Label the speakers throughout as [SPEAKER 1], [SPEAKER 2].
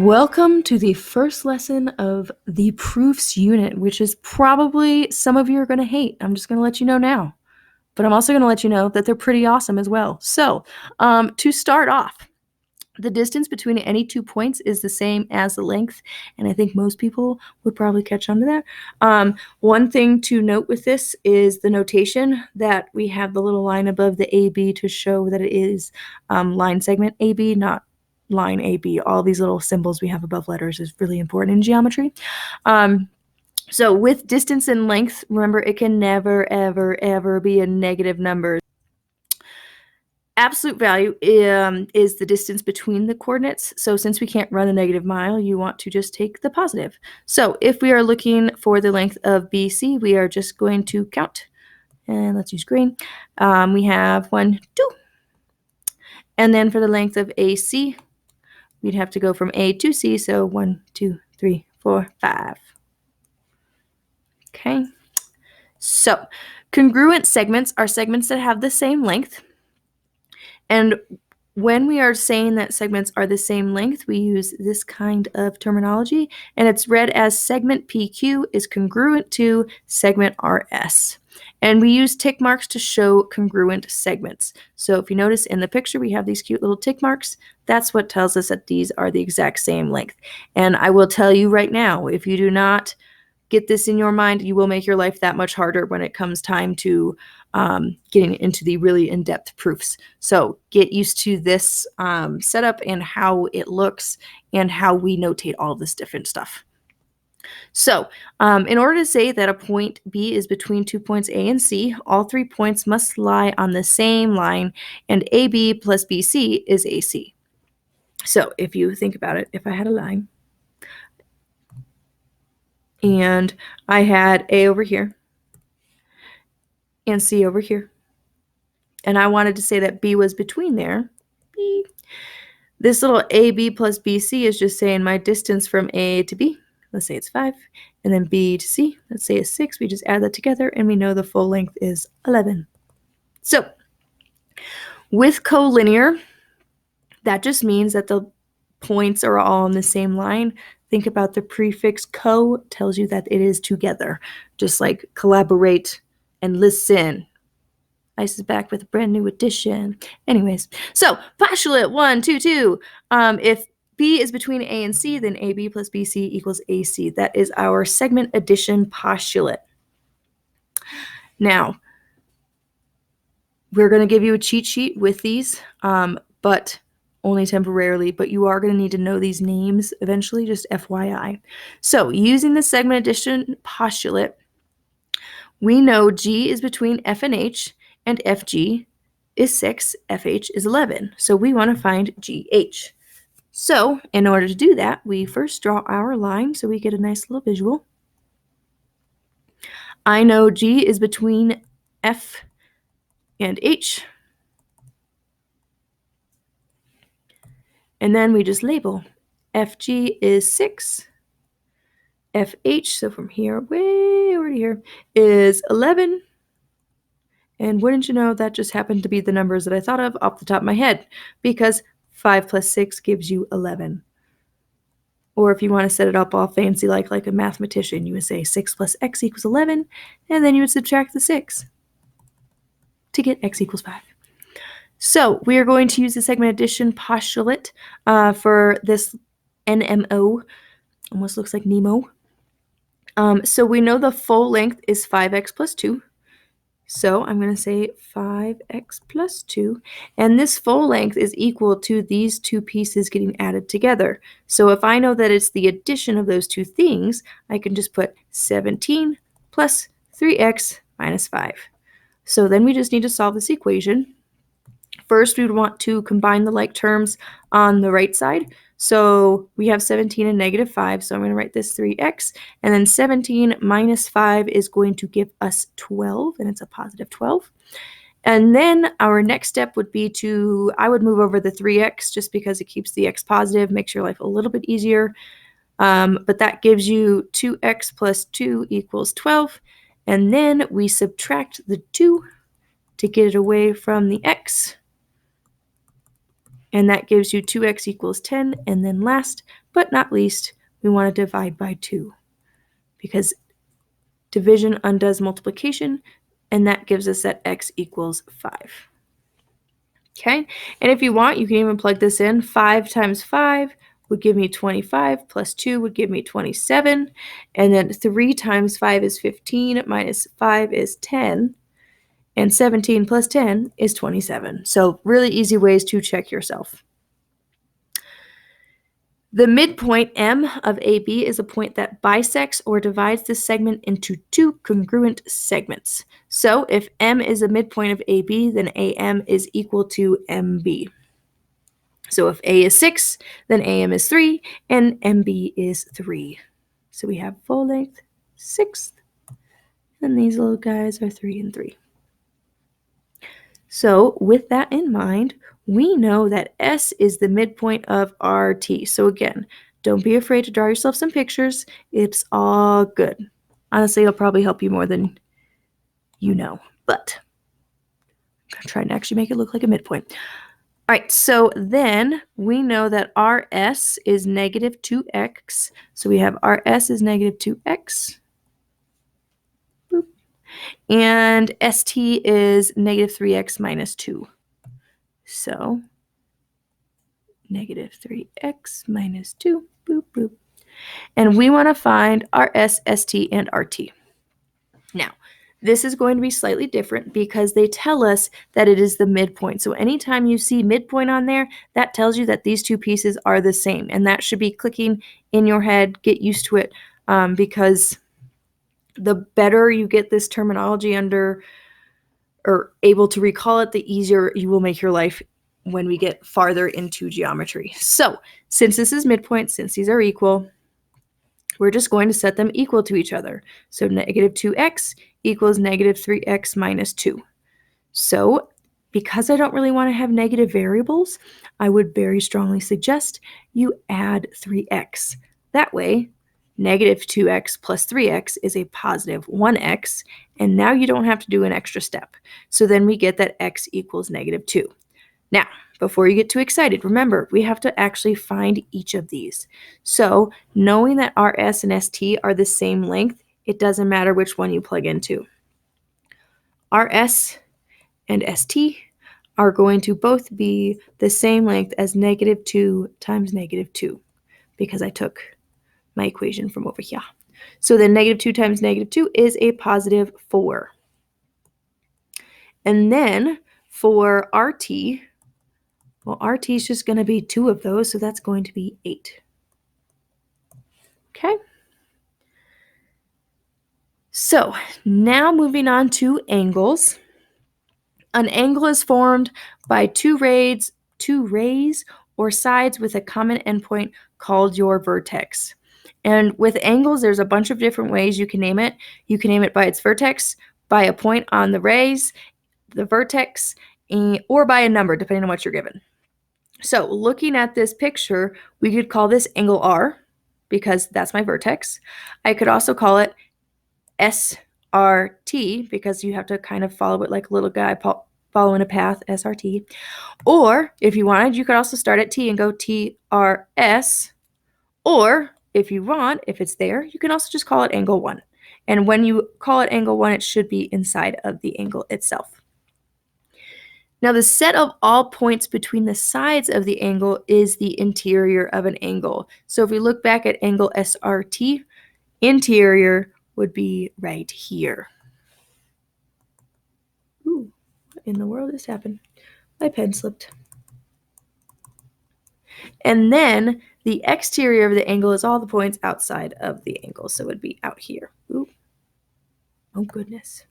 [SPEAKER 1] Welcome to the first lesson of the proofs unit, which is probably some of you are going to hate. I'm just going to let you know now, but I'm also going to let you know that they're pretty awesome as well. So to start off, the distance between any 2 points is the same as the length, and I think most people would probably catch on to that. One thing to note with this is the notation that we have the little line above the AB to show that it is line segment AB, not line AB. All these little symbols we have above letters is really important in geometry. So with distance and length, remember it can never, ever, ever be a negative number. Absolute value is the distance between the coordinates. So since we can't run a negative mile, you want to just take the positive. So if we are looking for the length of BC, we are just going to count. And let's use green. We have 1, 2. And then for the length of AC, we'd have to go from A to C. So 1, 2, 3, 4, 5. Okay. So congruent segments are segments that have the same length. And when we are saying that segments are the same length, we use this kind of terminology, and it's read as segment PQ is congruent to segment RS. And we use tick marks to show congruent segments. So if you notice in the picture, we have these cute little tick marks. That's what tells us that these are the exact same length. And I will tell you right now, if you do not get this in your mind, you will make your life that much harder when it comes time to getting into the really in-depth proofs. So get used to this setup and how it looks and how we notate all this different stuff. So in order to say that a point B is between 2 points A and C, all 3 points must lie on the same line, and AB plus BC is AC. So if you think about it, if I had a line, and I had A over here and C over here, and I wanted to say that B was between there, B. This little AB plus BC is just saying my distance from A to B. Let's say it's 5, and then B to C, let's say it's 6. We just add that together, and we know the full length is 11. So with collinear, that just means that the points are all on the same line. Think about the prefix co tells you that it is together, just like collaborate and listen. Ice is back with a brand new edition. Anyways, so postulate 1, 2, 2. If B is between A and C, then AB plus BC equals AC. That is our segment addition postulate. Now, we're going to give you a cheat sheet with these, but only temporarily, but you are going to need to know these names eventually, just FYI. So using the segment addition postulate, we know G is between F and H, and FG is 6, FH is 11. So we want to find GH. So in order to do that, we first draw our line so we get a nice little visual. I know G is between F and H. And then we just label. FG is 6. FH, so from here way over to here, is 11. And wouldn't you know, that just happened to be the numbers that I thought of off the top of my head, because 5 plus 6 gives you 11. Or if you want to set it up all fancy like a mathematician, you would say 6 plus x equals 11, and then you would subtract the 6 to get x equals 5. So we are going to use the segment addition postulate for this NMO. Almost looks like Nemo. So we know the full length is 5x plus 2. So I'm going to say 5x plus 2. And this full length is equal to these two pieces getting added together. So if I know that it's the addition of those two things, I can just put 17 plus 3x minus 5. So then we just need to solve this equation. First, we would want to combine the like terms on the right side. So we have 17 and negative 5, so I'm going to write this 3x, and then 17 minus 5 is going to give us 12, and it's a positive 12. And then our next step would be I would move over the 3x just because it keeps the x positive, makes your life a little bit easier. But that gives you 2x plus 2 equals 12, and then we subtract the 2 to get it away from the x. And that gives you 2x equals 10. And then last, but not least, we want to divide by 2 because division undoes multiplication, and that gives us that x equals 5. Okay, and if you want, you can even plug this in. 5 times 5 would give me 25, plus 2 would give me 27, and then 3 times 5 is 15, minus 5 is 10, and 17 plus 10 is 27. So really easy ways to check yourself. The midpoint M of AB is a point that bisects or divides the segment into 2 congruent segments. So if M is a midpoint of AB, then AM is equal to MB. So if A is 6, then AM is 3, and MB is 3. So we have full length 6, and these little guys are 3 and 3. So with that in mind, we know that S is the midpoint of RT. So again, don't be afraid to draw yourself some pictures. It's all good. Honestly, it'll probably help you more than you know, but I'm trying to actually make it look like a midpoint. All right, so then we know that RS is negative 2x. So we have RS is negative 2x. Boop. And ST is negative 3x minus 2. So negative 3x minus 2, boop, boop. And we want to find RS, ST, and RT. Now, this is going to be slightly different because they tell us that it is the midpoint. So anytime you see midpoint on there, that tells you that these two pieces are the same. And that should be clicking in your head. Get used to it because the better you get this terminology under or able to recall it, the easier you will make your life when we get farther into geometry. So since this is midpoint, since these are equal, we're just going to set them equal to each other. So negative 2x equals negative 3x minus 2. So because I don't really want to have negative variables, I would very strongly suggest you add 3x. That way, negative 2x plus 3x is a positive 1x, and now you don't have to do an extra step. So then we get that x equals negative 2. Now, before you get too excited, remember, we have to actually find each of these. So knowing that RS and ST are the same length, it doesn't matter which one you plug into. RS and ST are going to both be the same length as negative 2 times negative 2 because I took my equation from over here. So then negative 2 times negative 2 is a positive 4. And then for RT, well, RT is just going to be 2 of those, so that's going to be 8. Okay? So now moving on to angles. An angle is formed by two rays or sides with a common endpoint called your vertex. And with angles, there's a bunch of different ways you can name it. You can name it by its vertex, by a point on the rays, the vertex, or by a number, depending on what you're given. So looking at this picture, we could call this angle R because that's my vertex. I could also call it SRT because you have to kind of follow it like a little guy following a path, SRT. Or if you wanted, you could also start at T and go TRS. Or if you want, if it's there, you can also just call it angle 1. And when you call it angle 1, it should be inside of the angle itself. Now, the set of all points between the sides of the angle is the interior of an angle. So if we look back at angle SRT, interior would be right here. Ooh, what in the world has happened? My pen slipped. And then the exterior of the angle is all the points outside of the angle. So it would be out here. Ooh. Oh, goodness.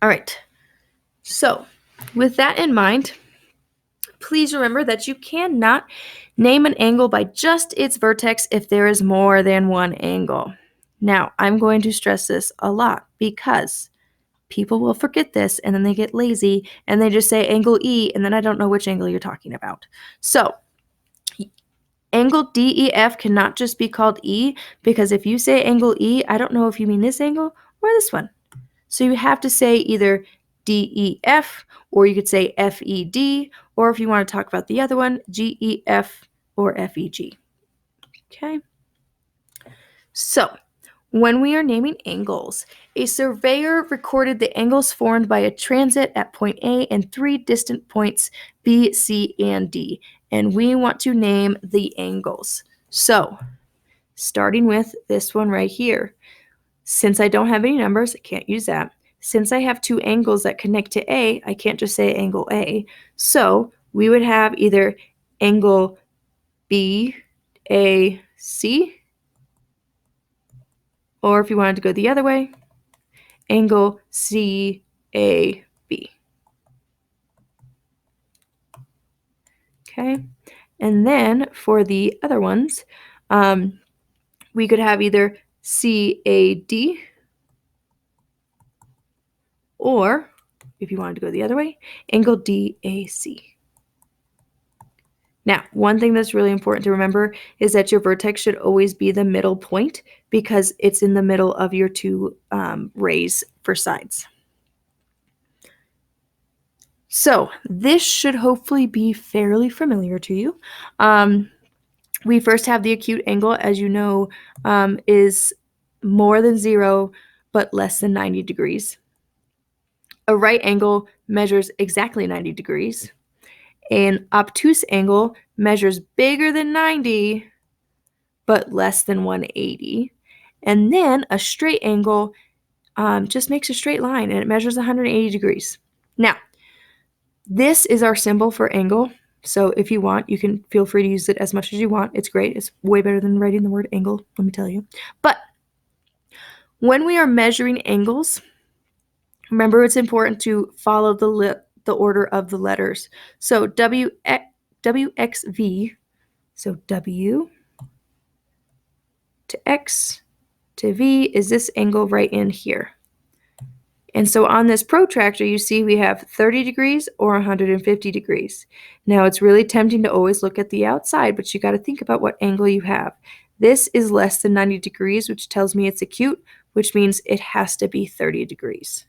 [SPEAKER 1] All right, so with that in mind, please remember that you cannot name an angle by just its vertex if there is more than one angle. Now, I'm going to stress this a lot because people will forget this and then they get lazy and they just say angle E and then I don't know which angle you're talking about. So, angle DEF cannot just be called E because if you say angle E, I don't know if you mean this angle or this one. So you have to say either DEF, or you could say FED, or if you want to talk about the other one, GEF or FEG. Okay. So, when we are naming angles, a surveyor recorded the angles formed by a transit at point A and 3 distant points B, C, and D. And we want to name the angles. So, starting with this one right here. Since I don't have any numbers, I can't use that. Since I have 2 angles that connect to A, I can't just say angle A. So, we would have either angle BAC, or if you wanted to go the other way, angle CAB. Okay, and then for the other ones, we could have either CAD, or if you wanted to go the other way, angle DAC. Now, one thing that's really important to remember is that your vertex should always be the middle point because it's in the middle of your 2 rays for sides. So this should hopefully be fairly familiar to you. We first have the acute angle, as you know, is more than 0 but less than 90 degrees. A right angle measures exactly 90 degrees. An obtuse angle measures bigger than 90 but less than 180. And then a straight angle just makes a straight line, and it measures 180 degrees. Now, this is our symbol for angle. So if you want, you can feel free to use it as much as you want. It's great. It's way better than writing the word angle, let me tell you. But when we are measuring angles, remember it's important to follow the order of the letters. So WXV, so W to X to V is this angle right in here. And so on this protractor, you see we have 30 degrees or 150 degrees. Now, it's really tempting to always look at the outside, but you got to think about what angle you have. This is less than 90 degrees, which tells me it's acute, which means it has to be 30 degrees.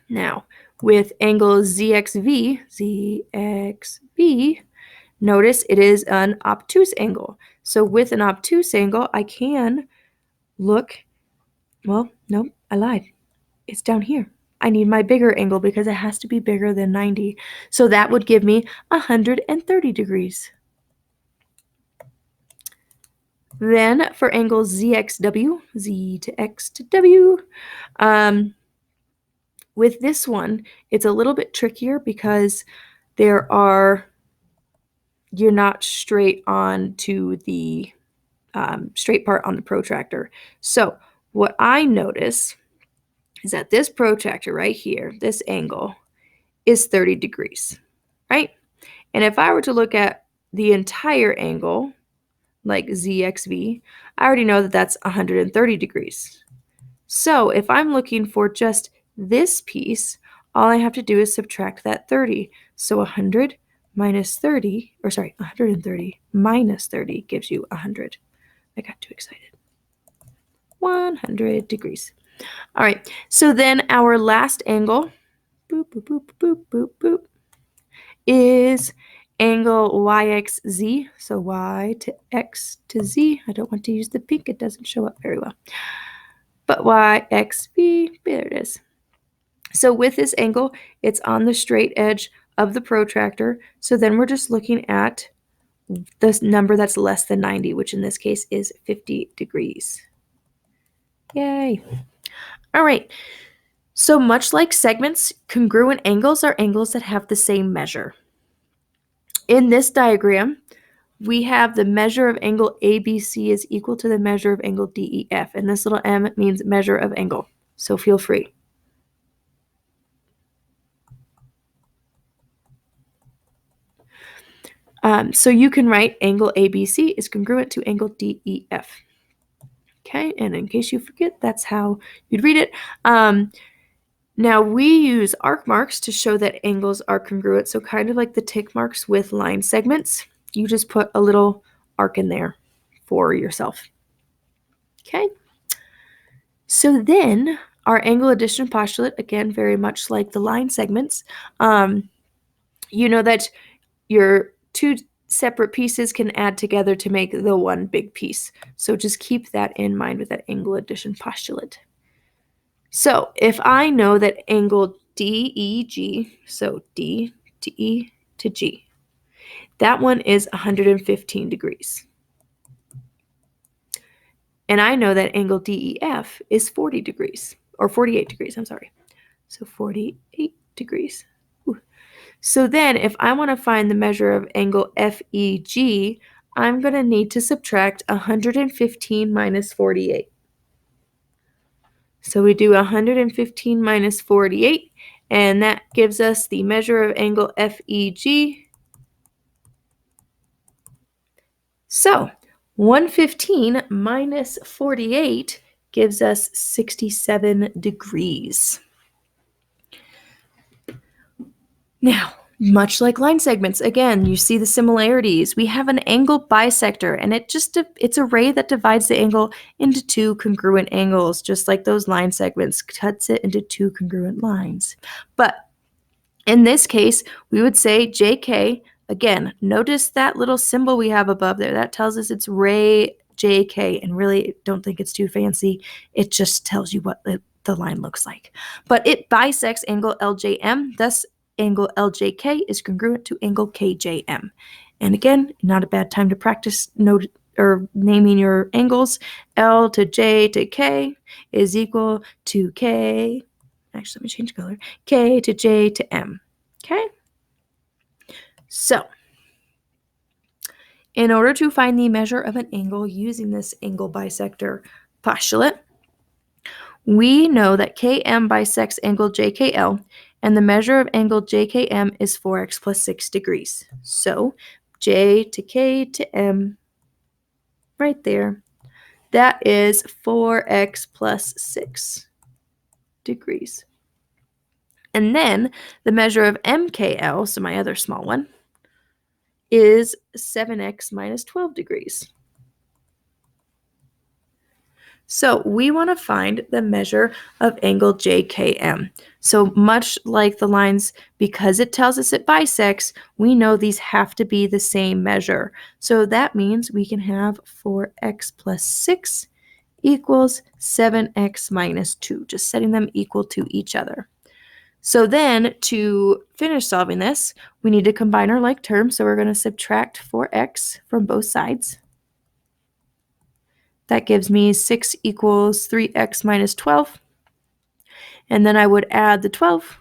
[SPEAKER 1] Now, with angle ZXV, notice it is an obtuse angle. So with an obtuse angle, I can look, well, no, I lied. It's down here. I need my bigger angle because it has to be bigger than 90. So that would give me 130 degrees. Then for angle ZXW, Z to X to W, with this one, it's a little bit trickier because you're not straight on to the straight part on the protractor. So what I notice is that this protractor right here, this angle, is 30 degrees, right? And if I were to look at the entire angle, like ZXV, I already know that that's 130 degrees. So if I'm looking for just this piece, all I have to do is subtract that 30. So 100 minus 30, or sorry, 130 minus 30 gives you 100. I got too excited. 100 degrees. All right, so then our last angle, boop, boop, boop, boop, boop, boop, is angle YXZ. So Y to X to Z. I don't want to use the pink. It doesn't show up very well. But YXV, there it is. So with this angle, it's on the straight edge of the protractor. So then we're just looking at this number that's less than 90, which in this case is 50 degrees. Yay. All right. So much like segments, congruent angles are angles that have the same measure. In this diagram, we have the measure of angle ABC is equal to the measure of angle DEF, and this little m means measure of angle, so feel free. So you can write angle ABC is congruent to angle DEF. Okay, and in case you forget, that's how you'd read it. Now we use arc marks to show that angles are congruent, so kind of like the tick marks with line segments. You just put a little arc in there for yourself. Okay. So then our angle addition postulate, again, very much like the line segments, you know that your two separate pieces can add together to make the one big piece. So just keep that in mind with that angle addition postulate. So if I know that angle DEG, so D to E to G, that one is 115 degrees. And I know that angle DEF is 40 degrees, or 48 degrees, I'm sorry. So 48 degrees. Ooh. So then if I want to find the measure of angle FEG, I'm going to need to subtract 115 minus 48. So we do 115 minus 48, and that gives us the measure of angle FEG. So 115 minus 48 gives us 67 degrees. Now, much like line segments, again, you see the similarities. We have an angle bisector, and it's a ray that divides the angle into two congruent angles, just like those line segments, cuts it into two congruent lines. But in this case, we would say JK. Again, notice that little symbol we have above there. That tells us it's ray JK, and really don't think it's too fancy. It just tells you what the line looks like. But it bisects angle LJM, thus angle LJK is congruent to angle KJM. And again, not a bad time to practice naming your angles. L to J to K is equal to K. Actually, let me change color. K to J to M. Okay? So, in order to find the measure of an angle using this angle bisector postulate, we know that KM bisects angle JKL, and the measure of angle JKM is 4x plus 6 degrees. So, J to K to M, right there, that is 4x plus 6 degrees. And then the measure of MKL, so my other small one, is 7x minus 12 degrees. So we want to find the measure of angle JKM. So much like the lines, because it tells us it bisects, we know these have to be the same measure. So that means we can have 4x plus 6 equals 7x minus 2, just setting them equal to each other. So then to finish solving this, we need to combine our like terms. So we're going to subtract 4x from both sides. That gives me 6 equals 3x minus 12. And then I would add the 12.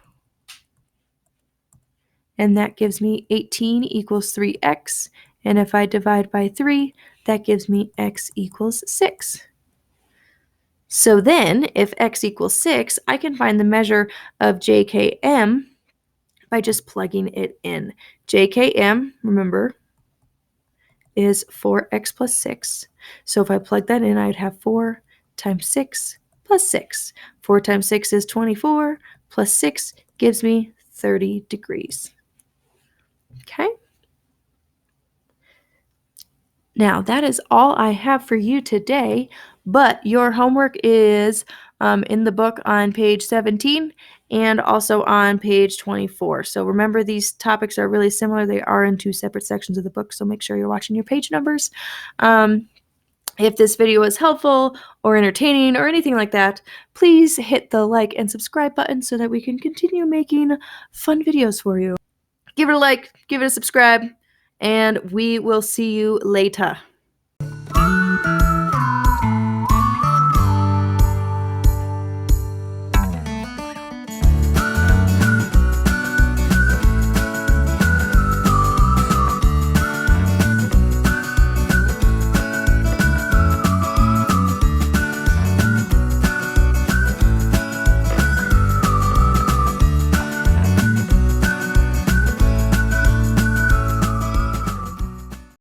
[SPEAKER 1] And that gives me 18 equals 3x. And if I divide by 3, that gives me x equals 6. So then, if x equals 6, I can find the measure of JKM by just plugging it in. JKM, remember, is 4x plus 6. So if I plug that in, I'd have 4 times 6 plus 6. 4 times 6 is 24, plus 6 gives me 30 degrees. Okay? Now, that is all I have for you today, but your homework is in the book on page 17 and also on page 24. So remember, these topics are really similar. They are in two separate sections of the book, so make sure you're watching your page numbers. If this video was helpful or entertaining or anything like that, please hit the like and subscribe button so that we can continue making fun videos for you. Give it a like, give it a subscribe, and we will see you later.